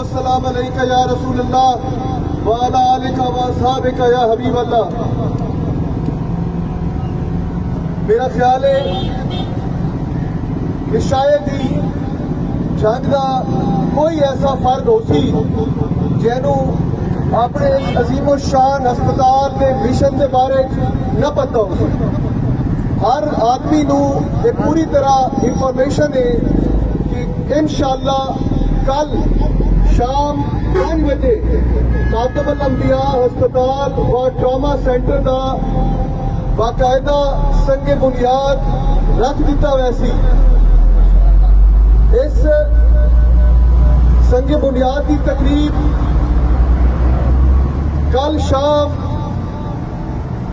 والسلام علیکہ یا رسول اللہ وعلی آلکہ واصحابکہ یا حبیب اللہ. میرا خیال ہے کہ شاید ہی جنگ دا کوئی ایسا فرد ہو سی جنوں اپنے عظیم الشان ہسپتال کے مشن کے بارے نہ پتا ہو سی. ہر آدمی نو یہ پوری طرح انفارمیشن ہے کہ انشاءاللہ کل شام 5 بجے خاتم الانبیاء ہسپتال و ٹراما سینٹر دا باقاعدہ سنگ بنیاد رکھ دیتا ویسی. اس سنگ بنیاد کی تقریب کل شام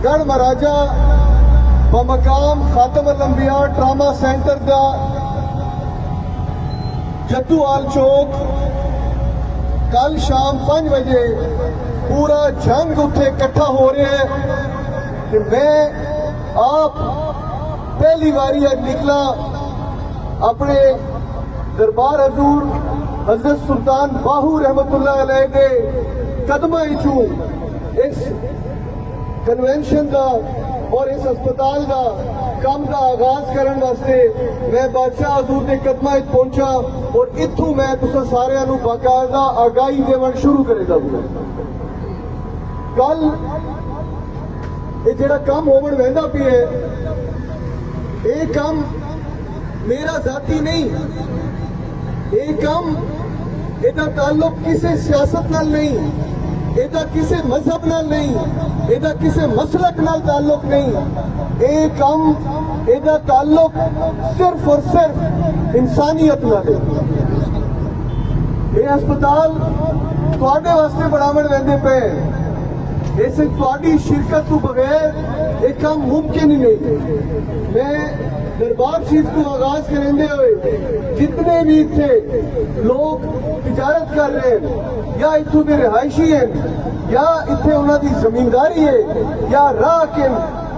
گڑھ مہاراجا بمقام خاتم الانبیاء ٹراما سینٹر دا جدو آل چوک کل شام 5 بجے پورا جنگ اتنے اکٹھا ہو رہا ہے کہ میں آپ پہلی باری نکلا اپنے دربار حضور حضرت سلطان باہو رحمت اللہ علیہ کے قدمہ چوں اس کنونشن دا اور اس ہسپتال دا کام دا آغاز کرن واسطے میں بادشاہ حضور کے قدمہ پہنچا اور اتھوں میں تساں سارے نو باقاعدہ آگاہی دیون شروع کرے گا. کل یہ جڑا کام ہون ویندا پی ہے یہ کام میرا ذاتی نہیں. یہ کام یہ تعلق کسی سیاست نال نہیں, یہ کسی مذہب نال نہیں, یہ کسی مسلک نال تعلق نہیں. یہ کام یہ تعلق صرف اور صرف انسانیت نال ہے. یہ ہسپتال تواڈے واسطے بناون ویندے پے, اس تواڈی شرکت تو بغیر یہ کام ممکن ہی نہیں. میں دربار شریف کو آغاز کرنے ہوئے جتنے بھی تھے لوگ تجارت کر رہے ہیں یا اتوں کے رہائشی ہیں یا اتنے انہوں کی زمینداری ہے یا راہ کے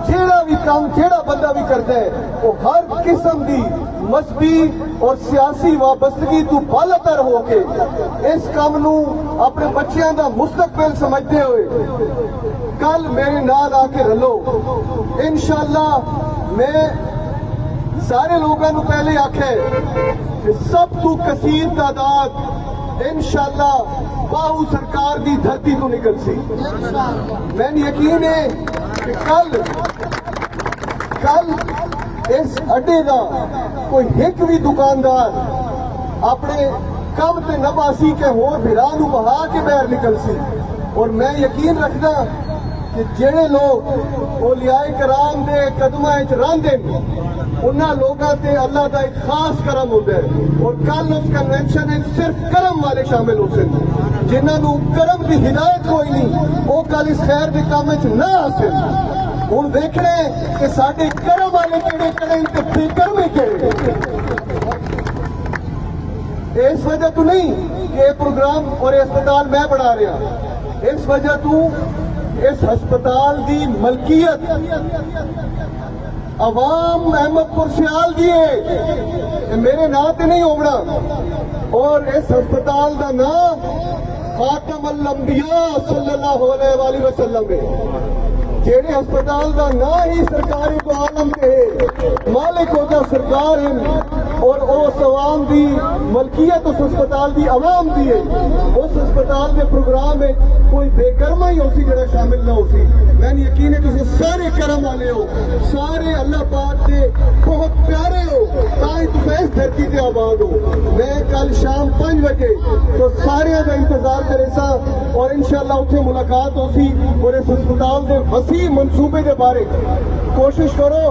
جیڑا بھی کام جیڑا بندہ بھی کرتا ہے وہ ہر قسم کی مذہبی اور سیاسی وابستگی تو بالاتر ہو کے اس کام نو اپنے بچیاں دا مستقبل سمجھتے ہوئے کل میرے نال آ کے رلو. انشاءاللہ میں سارے لوگوں کو پہلے آکھے کہ سب تو کثیر تعداد انشاءاللہ باہو سرکار دی دھرتی تو نکل سی. میں یقین ہے کہ کل اس اڈے دا کوئی ایک بھی دکاندار اپنے کم تے نہ باسی کے ہور بھرا نو بہا کے باہر نکل سی. اور میں یقین رکھدا کہ جڑے لوگ اولیاء کرام دے قدماں وچ رہندے انہاں لوگاں تے اللہ دا ایک خاص کرم ہوتا ہے. اور کل اس کنونشن میں صرف کرم والے شامل ہو سکتے جنہاں نو کرم دی ہدایت کوئی نہیں وہ کل اس خیر دے کام وچ نہ آ سکتے. ہن دیکھنے کہ ساڈے کرم والے کیڑے کڑے تے بے کرمے کیڑے. اس وجہ تو نہیں کہ یہ پروگرام اور یہ ہسپتال میں بنا رہا, اس وجہ تو اس ہسپتال دی ملکیت عوام احمد پور سیال دی ہے, میرے نام تے نہیں ہونا. اور اس ہسپتال دا نام خاتم الانبیاء صلی اللہ علیہ وآلہ وسلم ہے. جیڑے ہسپتال دا نام ہی سرکاری تو عالم کے مالک ہوتا سرکار ہیں اور اس عوام دی ملکیت اس ہسپتال دی عوام دی ہے. اس ہسپتال کے پروگرام میں کوئی بے کرما ہی ہو سی جڑا شامل نہ ہو سی. میں نے یقین ہے کہ سارے کرم والے ہو, سارے اللہ پاک کے بہت پیارے ہو, تاکہ تم اس دھرتی سے آباد ہو. میں کل شام 5 بجے تو سارے کا انتظار کرے سا اور انشاءاللہ اتنے ملاقات ہو سی اور اس ہسپتال کے وسیع منصوبے کے بارے کوشش کرو.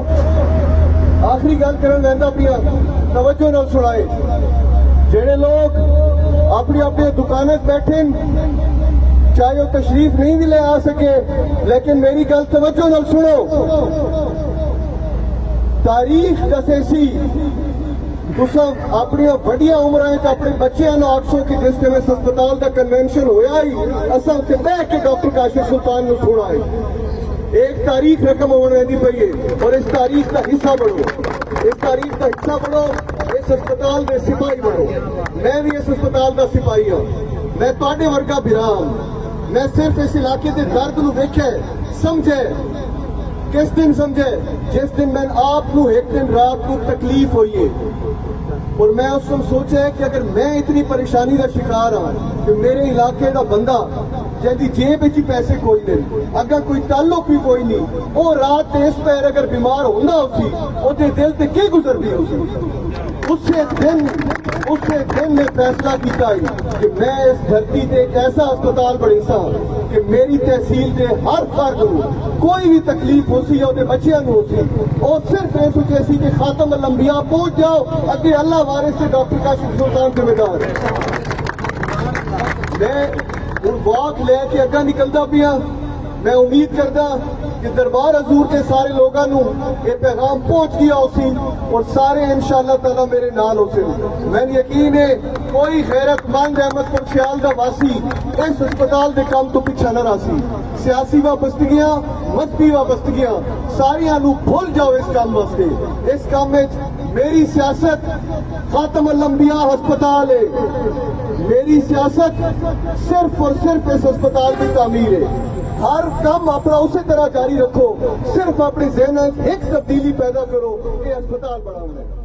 آخری گل کرن ویندا پیا توجہ نال سنائے. جڑے لوگ اپنی اپنی دکانیں بیٹھے چاہے وہ تشریف نہیں بھی لے آ سکے لیکن میری گل توجہ نال سنو. تاریخ دسے سی تساں اپنی بڑیاں عمراں اپنے بچیاں نو آکھو کہ جس ٹائم اس ہسپتال کا کنونشن ہویا ہی اساں اتنے بیٹھ کے ڈاکٹر کاشف سلطان نو سنا ہے. ایک تاریخ رقم ہونے ویندی پئی ہے اور اس تاریخ کا حصہ بنو, اس تاریخ کا حصہ بنو, اس ہسپتال کے سپاہی بنو. میں بھی اس ہسپتال کا سپاہی ہوں. میں ਤੁਹਾਡੇ ਵਰਗਾ ਭਰਾ میں صرف اس علاقے کے درد نو ویکھے سمجھے کس دن سمجھے جس دن میں آپ کو ایک دن رات کو تکلیف ہوئی ہے اور میں اس وقت سوچا کہ اگر میں اتنی پریشانی کا شکار ہوں کہ میرے علاقے کا بندہ جن کی جیب ہی پیسے کوئی نہیں اگر کوئی تعلق بھی کوئی نہیں وہ رات اس پیر اگر بیمار ہونا اسی وہ دل سے کی گزرتی اسی اسے دن نے فیصلہ کیتا ہے کہ میں اس دھرتی سے ایک ایسا اسپتال بڑی سا کہ میری تحصیل سے ہر فرد کو کوئی بھی تکلیف ہو سی یا بچیاں ہو سی اور صرف یہ سوچے سی کہ خاتم الانبیاء پہنچ جاؤ اگے اللہ وارث سے ڈاکٹر کاشف سلطان ذمہ دار میں واک لے کے اگا نکلتا پیا میں امید کرتا کہ دربار حضور کے سارے لوگوں یہ پیغام پہنچ گیا اسی اور سارے انشاءاللہ تعالی میرے نال ہو سے میں یقین ہے کوئی غیرت مند احمد پور خیال کا واسی اس اسپتال کے کام تو پیچھا نہ راسی سیاسی وابستگیاں مذہبی وابستگیاں ساریاں نو بھول جاؤ اس کام واسطے اس کام میں میری سیاست خاتم الانبیاء ہسپتال ہے میری سیاست صرف اور صرف اس اسپتال کی تعمیر ہے ہر کام اپنا اسی طرح جاری رکھو صرف اپنے ذہن ایک تبدیلی پیدا کرو کہ اسپتال بڑھانا ہے